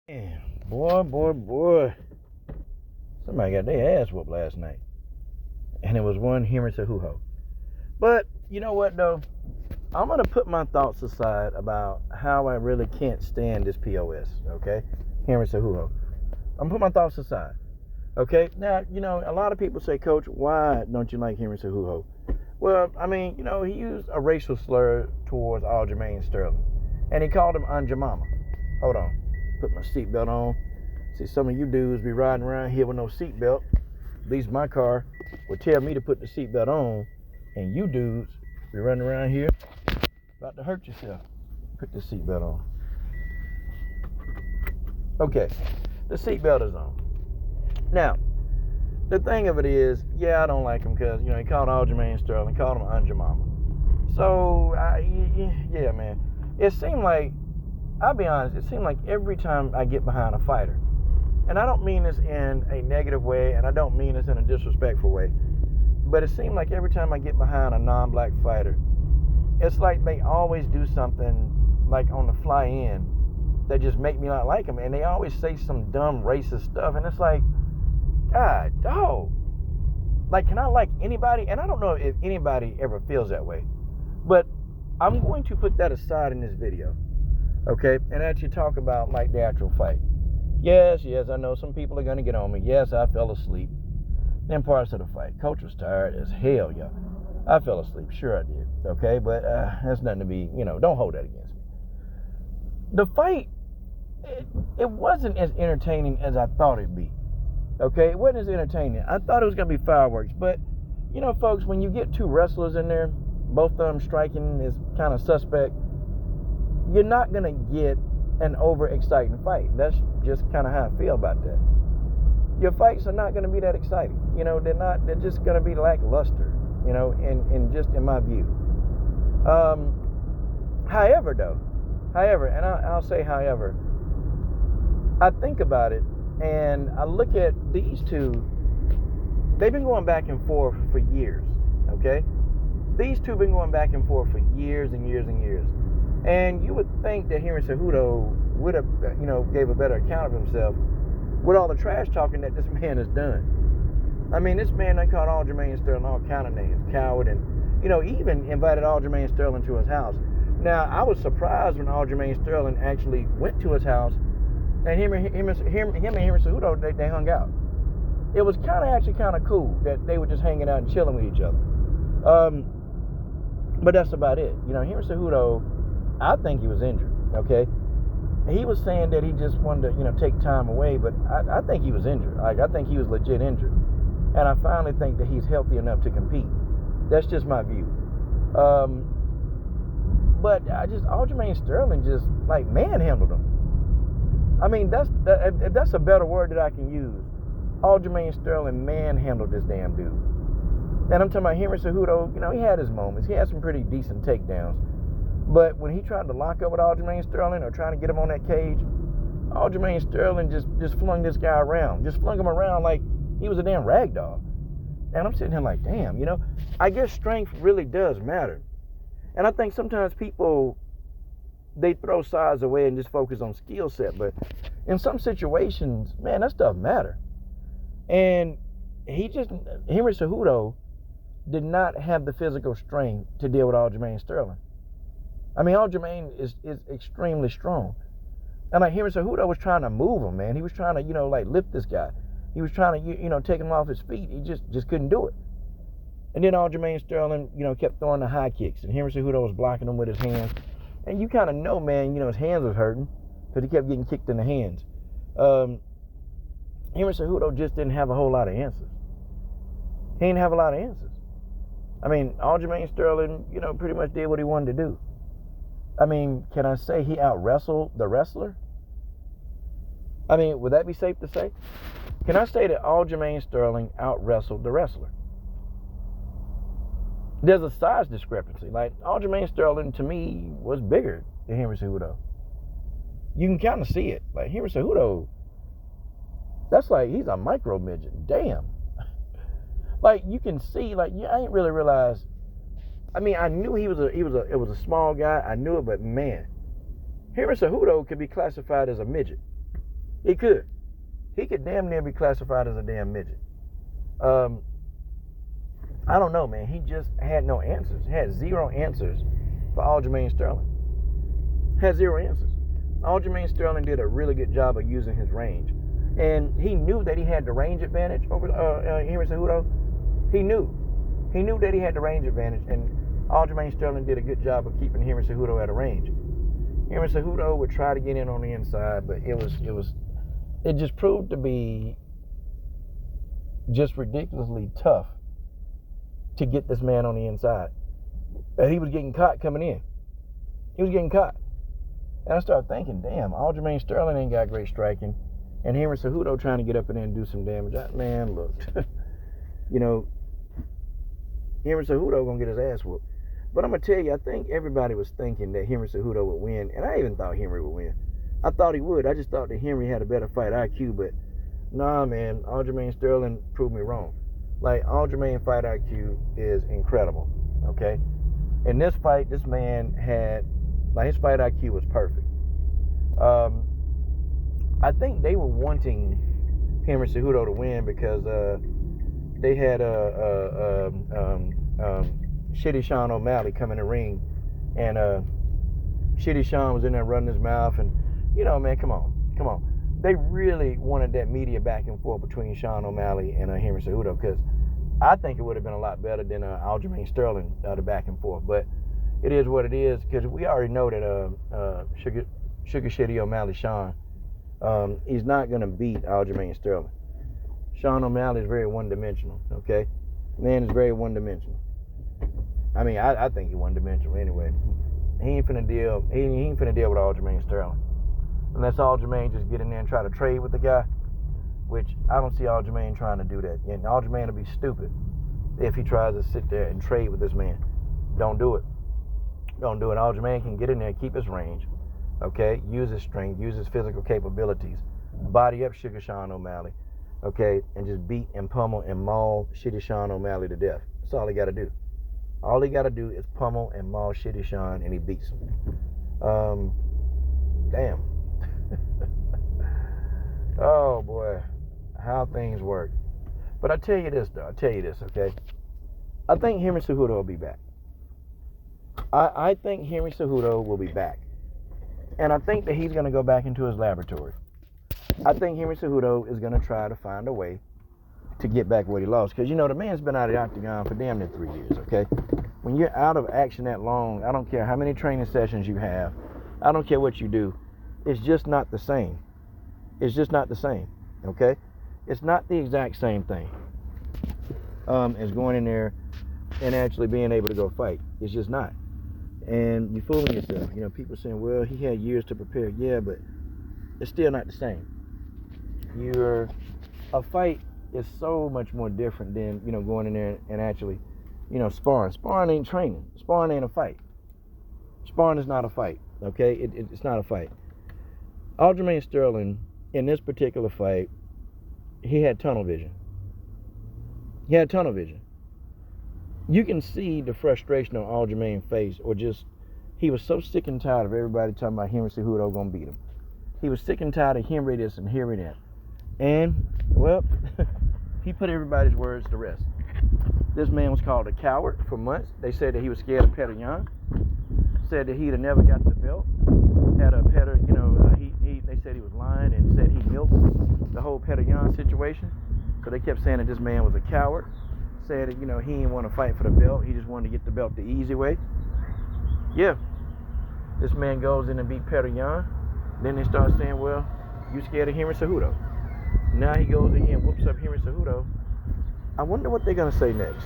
Man, boy. Somebody got their ass whooped last night. And it was one Henry Cejudo. But you know what, though? I'm going to put my thoughts aside about how I really can't stand this POS, okay? Henry Cejudo. I'm going to put my thoughts aside, okay? Now, a lot of people say, Coach, why don't you like Henry Cejudo? Well, he used a racial slur towards Aljamain Sterling. And he called him Aljamain. Hold on. Put my seatbelt on. See, some of you dudes be riding around here with no seatbelt. At least my car would tell me to put the seatbelt on. And you dudes be running around here about to hurt yourself. Put the seatbelt on. Okay, the seatbelt is on. Now, the thing of it is, I don't like him because, he called Aljamain Sterling, called him Aljamain. So, man. It seemed like, I'll be honest, it seemed like every time I get behind a fighter, and I don't mean this in a negative way, and I don't mean this in a disrespectful way, but it seemed like every time I get behind a non-black fighter, it's like they always do something like on the fly in that just make me not like them, and they always say some dumb racist stuff, and it's like, God, dog. Like, can I like anybody? And I don't know if anybody ever feels that way, but I'm going to put that aside in this video, okay, and actually talk about like the actual fight. Yes, I know some people are going to get on me. Yes, I fell asleep in parts of the fight. Coach was tired as hell, y'all. I fell asleep. Sure I did, okay, but that's nothing to be, don't hold that against me. The fight, it wasn't as entertaining as I thought it'd be, okay? It wasn't as entertaining. I thought it was going to be fireworks, but, folks, when you get two wrestlers in there, both of them striking is kind of suspect, you're not going to get an over-exciting fight. That's just kind of how I feel about that. Your fights are not going to be that exciting. They're just going to be lackluster, in my view. However, and I'll say however, I think about it, and I look at these two, they've been going back and forth for years, okay? These two have been going back and forth for years and years and years. And you would think that Henry Cejudo would have, gave a better account of himself with all the trash talking that this man has done. I mean, this man done called Aljamain Sterling all kind of names, coward, and, even invited Aljamain Sterling to his house. Now, I was surprised when Aljamain Sterling actually went to his house, and him and Henry Cejudo, they hung out. It was actually kind of cool that they were just hanging out and chilling with each other. But that's about it. Henry Cejudo, I think he was injured, okay? He was saying that he just wanted to, take time away, but I think he was injured. Like, I think he was legit injured. And I finally think that he's healthy enough to compete. That's just my view. But Aljamain Sterling just, manhandled him. I mean, that's a better word that I can use. Aljamain Sterling manhandled this damn dude. And I'm talking about Henry Cejudo, he had his moments. He had some pretty decent takedowns. But when he tried to lock up with Aljamain Sterling or trying to get him on that cage, Aljamain Sterling just flung this guy around. Just flung him around like he was a damn rag doll. And I'm sitting here like, damn, I guess strength really does matter. And I think sometimes people, they throw size away and just focus on skill set. But in some situations, man, that stuff matter. And Henry Cejudo did not have the physical strength to deal with Aljamain Sterling. I mean, Aljamain is extremely strong. And Henry Cejudo was trying to move him, man. He was trying to, lift this guy. He was trying to, take him off his feet. He just couldn't do it. And then Aljamain Sterling, kept throwing the high kicks. And Henry Cejudo was blocking him with his hands. And you kind of know, man, his hands was hurting because he kept getting kicked in the hands. Henry Cejudo just didn't have a whole lot of answers. He didn't have a lot of answers. I mean, Aljamain Sterling, pretty much did what he wanted to do. I mean, can I say he out-wrestled the wrestler? I mean, would that be safe to say? Can I say that Aljamain Sterling out-wrestled the wrestler? There's a size discrepancy. Like, Aljamain Sterling, to me, was bigger than Henry Cejudo. You can kind of see it. Like, Henry Cejudo, that's like, he's a micro midget. Damn. Like, you can see, I ain't really realized. I mean, I knew it was a small guy. I knew it, but man, Henry Cejudo could be classified as a midget. He could. He could damn near be classified as a damn midget. I don't know, man. He just had no answers. He had zero answers for Aljamain Sterling. Had zero answers. Aljamain Sterling did a really good job of using his range. And he knew that he had the range advantage over Henry Cejudo. He knew. He knew that he had the range advantage. And Aljamain Sterling did a good job of keeping Henry Cejudo at a range. Henry Cejudo would try to get in on the inside, but it just proved to be just ridiculously tough to get this man on the inside. And he was getting caught coming in. He was getting caught. And I started thinking, damn, Aljamain Sterling ain't got great striking. And Henry Cejudo trying to get up in there and do some damage. Man, look. You know, Henry Cejudo going to get his ass whooped. But I'm going to tell you, I think everybody was thinking that Henry Cejudo would win. And I even thought Henry would win. I thought he would. I just thought that Henry had a better fight IQ. But nah, man, Aljamain Sterling proved me wrong. Like, Aljamain fight IQ is incredible, okay? In this fight, this man had, like, his fight IQ was perfect. I think they were wanting Henry Cejudo to win because they had Shitty Sean O'Malley come in the ring, and Shitty Sean was in there running his mouth, and, you know, man, come on. They really wanted that media back and forth between Sean O'Malley and Henry Cejudo, because I think it would have been a lot better than Aljamain Sterling, the back and forth. But it is what it is, because we already know that Sugar Shitty O'Malley Sean, he's not going to beat Aljamain Sterling. Sean O'Malley is very one-dimensional, okay? Man is very one-dimensional. I mean, I think he's one-dimensional anyway. He ain't finna deal with Aljamain Sterling. Unless Aljamain just get in there and try to trade with the guy, which I don't see Aljamain trying to do that. And Aljamain will be stupid if he tries to sit there and trade with this man. Don't do it. Aljamain can get in there, keep his range, okay? Use his strength, use his physical capabilities, body up Sugar Sean O'Malley, okay? And just beat and pummel and maul Shitty Sean O'Malley to death. That's all he got to do. All he got to do is pummel and maul Shitty Sean, and he beats him. Damn. Oh, boy. How things work. But I tell you this, okay? I think Henry Cejudo will be back. I think Henry Cejudo will be back. And I think that he's going to go back into his laboratory. I think Henry Cejudo is going to try to find a way to get back what he lost. Because, you know, the man's been out of the octagon for damn near 3 years, okay? When you're out of action that long, I don't care how many training sessions you have. I don't care what you do. It's just not the same. It's just not the same, okay? It's not the exact same thing as going in there and actually being able to go fight. It's just not. And you're fooling yourself. You know, people saying, well, he had years to prepare. Yeah, but it's still not the same. A fight is so much more different than, you know, going in there and actually, you know, sparring. Sparring ain't training. Sparring ain't a fight. Sparring is not a fight, okay? It's not a fight. Aljamain Sterling, in this particular fight, he had tunnel vision. You can see the frustration on Aljamain's face, or just, he was so sick and tired of everybody talking about Henry Cejudo gonna beat him. He was sick and tired of Henry this and Henry that. And, well, he put everybody's words to rest. This man was called a coward for months. They said that he was scared of Petr Yan. Said that he'd have never got the belt. Had a Petr, you know, they said he was lying and said he milked the whole Petr Yan situation. So they kept saying that this man was a coward. Said that, you know, he didn't want to fight for the belt. He just wanted to get the belt the easy way. Yeah. This man goes in and beat Petr Yan. Then they start saying, well, you scared of Henry Cejudo. Now he goes in and whoops up Henry Cejudo. I wonder what they're going to say next.